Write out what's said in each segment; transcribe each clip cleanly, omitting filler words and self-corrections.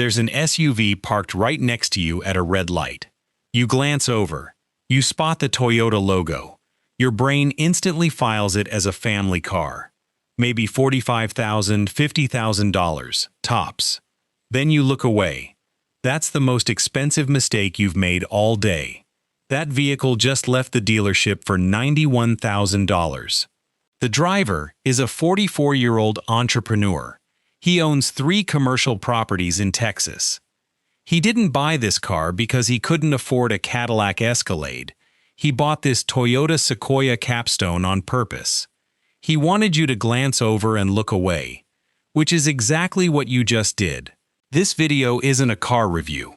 There's an SUV parked right next to you at a red light. You glance over. You spot the Toyota logo. Your brain instantly files it as a family car. Maybe $45,000, $50,000, tops. Then you look away. That's the most expensive mistake you've made all day. That vehicle just left the dealership for $91,000. The driver is a 44-year-old entrepreneur. He owns 3 commercial properties in Texas. He didn't buy this car because he couldn't afford a Cadillac Escalade. He bought this Toyota Sequoia Capstone on purpose. He wanted you to glance over and look away, which is exactly what you just did. This video isn't a car review.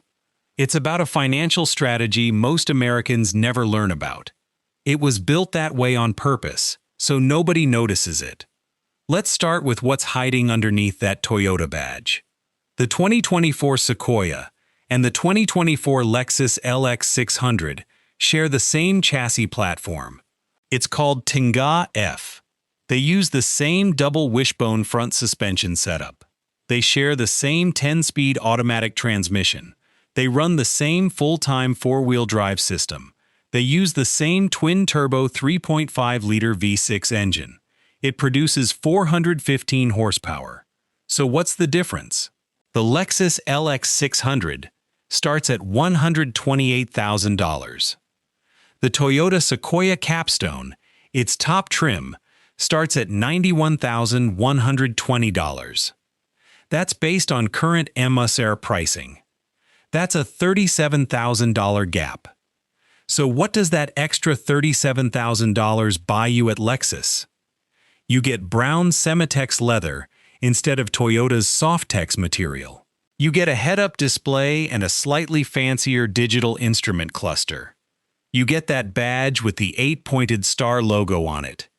It's about a financial strategy most Americans never learn about. It was built that way on purpose, so nobody notices it. Let's start with what's hiding underneath that Toyota badge. The 2024 Sequoia and the 2024 Lexus LX 600 share the same chassis platform. It's called Tenga F. They use the same double wishbone front suspension setup. They share the same 10-speed automatic transmission. They run the same full-time 4-wheel drive system. They use the same twin-turbo 3.5-liter V6 engine. It produces 415 horsepower. So what's the difference? The Lexus LX 600 starts at $128,000. The Toyota Sequoia Capstone, its top trim, starts at $91,120. That's based on current MSR pricing. That's a $37,000 gap. So what does that extra $37,000 buy you at Lexus? You get brown Semitex leather instead of Toyota's Softex material. You get a head-up display and a slightly fancier digital instrument cluster. You get that badge with the 8-pointed star logo on it.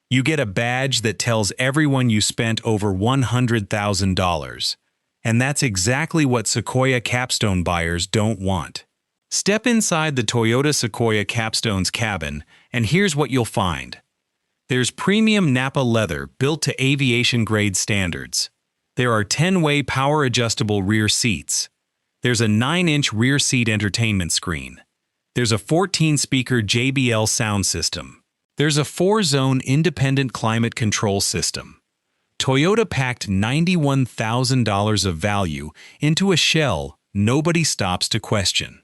You get a badge that tells everyone you spent over $100,000. And that's exactly what Sequoia Capstone buyers don't want. Step inside the Toyota Sequoia Capstone's cabin, and here's what you'll find. There's premium Nappa leather built to aviation-grade standards. There are 10-way power-adjustable rear seats. There's a 9-inch rear seat entertainment screen. There's a 14-speaker JBL sound system. There's a 4-zone independent climate control system. Toyota packed $91,000 of value into a shell nobody stops to question.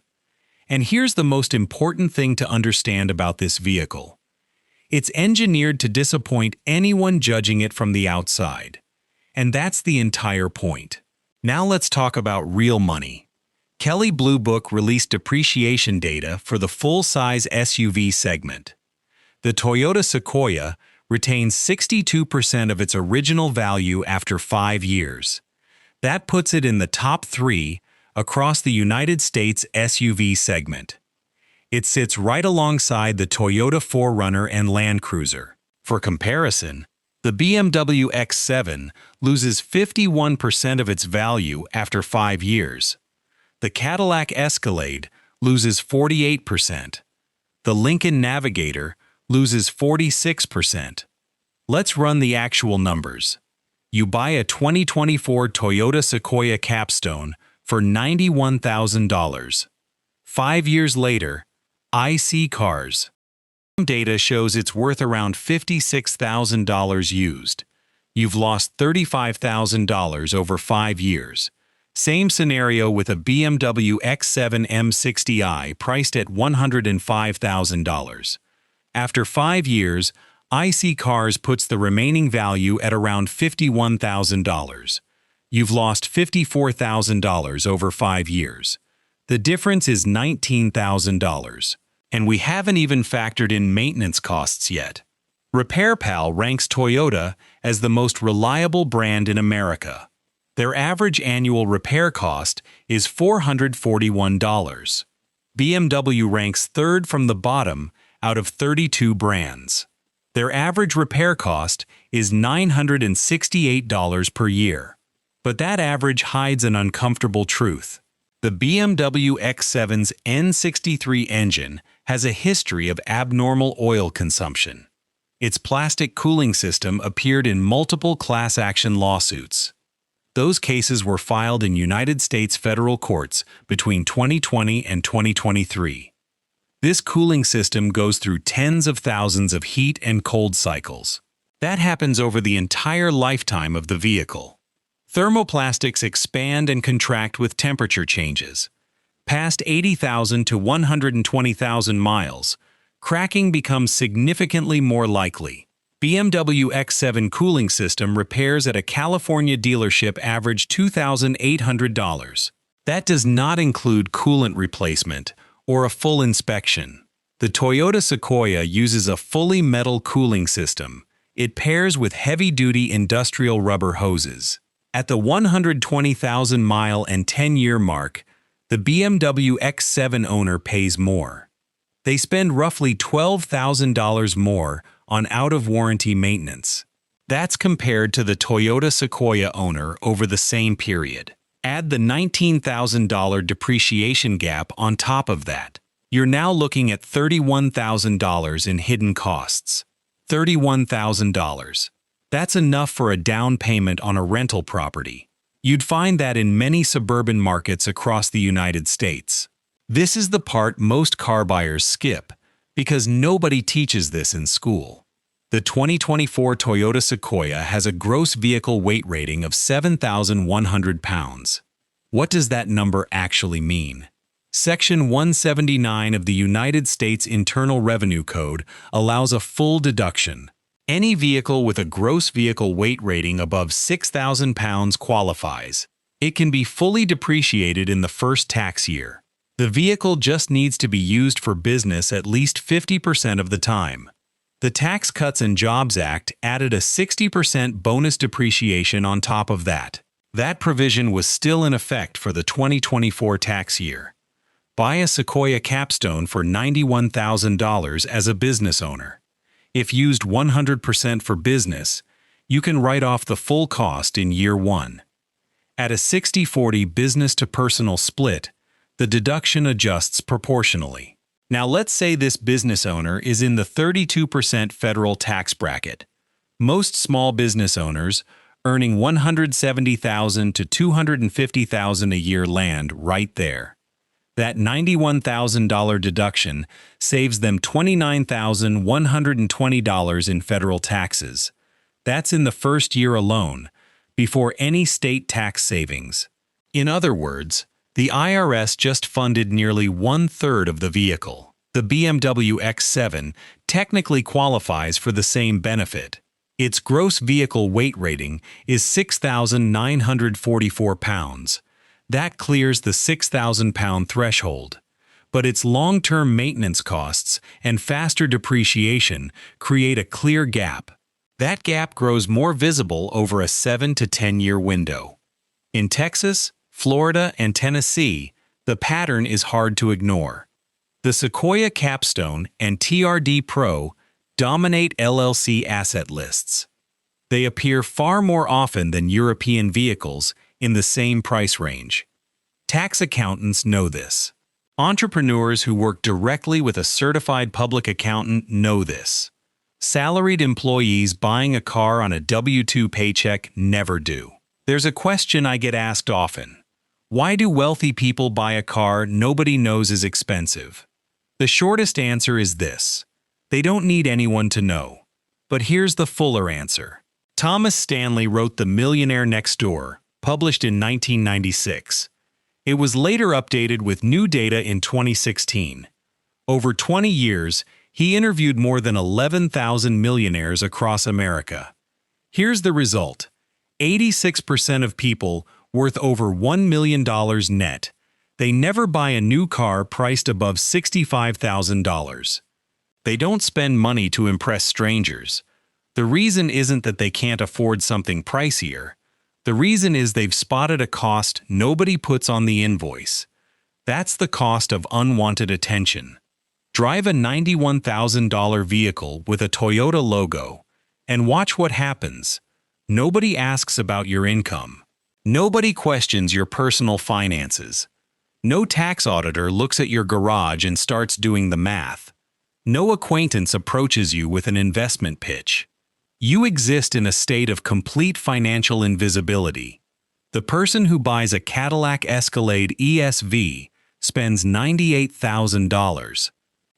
And here's the most important thing to understand about this vehicle. It's engineered to disappoint anyone judging it from the outside. And that's the entire point. Now let's talk about real money. Kelley Blue Book released depreciation data for the full-size SUV segment. The Toyota Sequoia retains 62% of its original value after 5 years. That puts it in the top 3 across the United States SUV segment. It sits right alongside the Toyota 4Runner and Land Cruiser. For comparison, the BMW X7 loses 51% of its value after 5 years. The Cadillac Escalade loses 48%. The Lincoln Navigator loses 46%. Let's run the actual numbers. You buy a 2024 Toyota Sequoia Capstone for $91,000. 5 years later, IC Cars data shows it's worth around $56,000 used. You've lost $35,000 over 5 years. Same scenario with a BMW X7 M60i priced at $105,000. After 5 years, IC Cars puts the remaining value at around $51,000. You've lost $54,000 over 5 years. The difference is $19,000. And we haven't even factored in maintenance costs yet. RepairPal ranks Toyota as the most reliable brand in America. Their average annual repair cost is $441. BMW ranks third from the bottom out of 32 brands. Their average repair cost is $968 per year. But that average hides an uncomfortable truth. The BMW X7's N63 engine has a history of abnormal oil consumption. Its plastic cooling system appeared in multiple class action lawsuits. Those cases were filed in United States federal courts between 2020 and 2023. This cooling system goes through tens of thousands of heat and cold cycles. That happens over the entire lifetime of the vehicle. Thermoplastics expand and contract with temperature changes. Past 80,000 to 120,000 miles, cracking becomes significantly more likely. BMW X7 cooling system repairs at a California dealership average $2,800. That does not include coolant replacement or a full inspection. The Toyota Sequoia uses a fully metal cooling system. It pairs with heavy-duty industrial rubber hoses. At the 120,000-mile and 10-year mark, the BMW X7 owner pays more. They spend roughly $12,000 more on out-of-warranty maintenance. That's compared to the Toyota Sequoia owner over the same period. Add the $19,000 depreciation gap on top of that. You're now looking at $31,000 in hidden costs. $31,000. That's enough for a down payment on a rental property. You'd find that in many suburban markets across the United States. This is the part most car buyers skip, because nobody teaches this in school. The 2024 Toyota Sequoia has a gross vehicle weight rating of 7,100 pounds. What does that number actually mean? Section 179 of the United States Internal Revenue Code allows a full deduction. Any vehicle with a gross vehicle weight rating above 6,000 pounds qualifies. It can be fully depreciated in the first tax year. The vehicle just needs to be used for business at least 50% of the time. The Tax Cuts and Jobs Act added a 60% bonus depreciation on top of that. That provision was still in effect for the 2024 tax year. Buy a Sequoia Capstone for $91,000 as a business owner. If used 100% for business, you can write off the full cost in year one. At a 60-40 business-to-personal split, the deduction adjusts proportionally. Now let's say this business owner is in the 32% federal tax bracket. Most small business owners, earning $170,000 to $250,000 a year, land right there. That $91,000 deduction saves them $29,120 in federal taxes. That's in the first year alone, before any state tax savings. In other words, the IRS just funded nearly one-third of the vehicle. The BMW X7 technically qualifies for the same benefit. Its gross vehicle weight rating is 6,944 pounds. That clears the 6,000-pound threshold. But its long-term maintenance costs and faster depreciation create a clear gap. That gap grows more visible over a 7 to 10-year window. In Texas, Florida, and Tennessee, the pattern is hard to ignore. The Sequoia Capstone and TRD Pro dominate LLC asset lists. They appear far more often than European vehicles in the same price range. Tax accountants know this. Entrepreneurs who work directly with a certified public accountant know this. Salaried employees buying a car on a W-2 paycheck never do. There's a question I get asked often. Why do wealthy people buy a car nobody knows is expensive? The shortest answer is this: they don't need anyone to know. But here's the fuller answer. Thomas Stanley wrote The Millionaire Next Door, published in 1996. It was later updated with new data in 2016. Over 20 years, he interviewed more than 11,000 millionaires across America. Here's the result. 86% of people worth over $1 million net. They never buy a new car priced above $65,000. They don't spend money to impress strangers. The reason isn't that they can't afford something pricier. The reason is they've spotted a cost nobody puts on the invoice. That's the cost of unwanted attention. Drive a $91,000 vehicle with a Toyota logo and watch what happens. Nobody asks about your income. Nobody questions your personal finances. No tax auditor looks at your garage and starts doing the math. No acquaintance approaches you with an investment pitch. You exist in a state of complete financial invisibility. The person who buys a Cadillac Escalade ESV spends $98,000.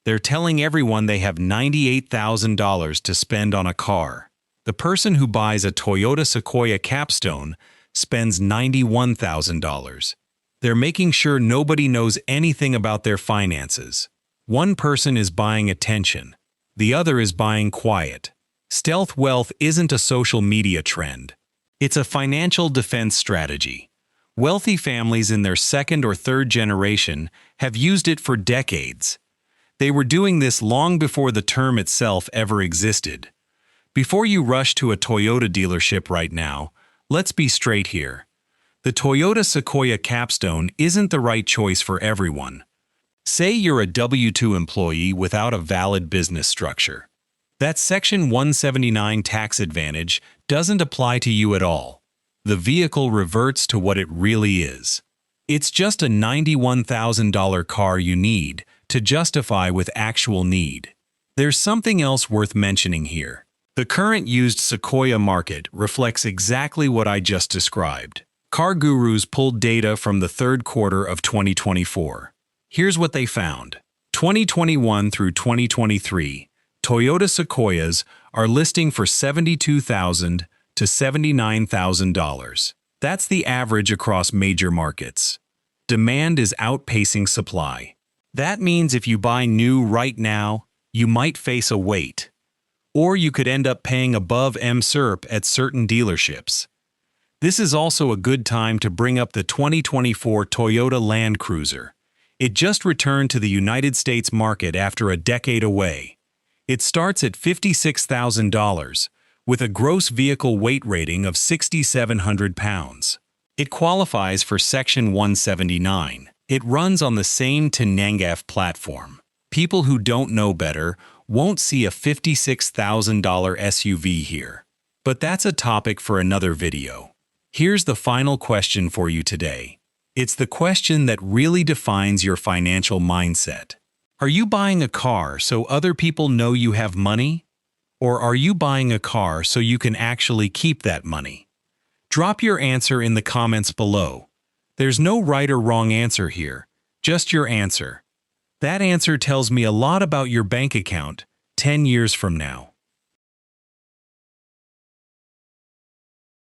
They're telling everyone they have $98,000 to spend on a car. The person who buys a Toyota Sequoia Capstone spends $91,000. They're making sure nobody knows anything about their finances. One person is buying attention. The other is buying quiet. Stealth wealth isn't a social media trend. It's a financial defense strategy. Wealthy families in their second or third generation have used it for decades. They were doing this long before the term itself ever existed. Before you rush to a Toyota dealership right now, let's be straight here. The Toyota Sequoia Capstone isn't the right choice for everyone. Say you're a W-2 employee without a valid business structure. That Section 179 tax advantage doesn't apply to you at all. The vehicle reverts to what it really is. It's just a $91,000 car you need to justify with actual need. There's something else worth mentioning here. The current used Sequoia market reflects exactly what I just described. Car gurus pulled data from the third quarter of 2024. Here's what they found. 2021 through 2023, Toyota Sequoias are listing for $72,000 to $79,000. That's the average across major markets. Demand is outpacing supply. That means if you buy new right now, you might face a wait. Or you could end up paying above MSRP at certain dealerships. This is also a good time to bring up the 2024 Toyota Land Cruiser. It just returned to the United States market after a decade away. It starts at $56,000, with a gross vehicle weight rating of 6,700 pounds. It qualifies for Section 179. It runs on the same Tenangaf platform. People who don't know better won't see a $56,000 SUV here. But that's a topic for another video. Here's the final question for you today. It's the question that really defines your financial mindset. Are you buying a car so other people know you have money? Or are you buying a car so you can actually keep that money? Drop your answer in the comments below. There's no right or wrong answer here, just your answer. That answer tells me a lot about your bank account 10 years from now.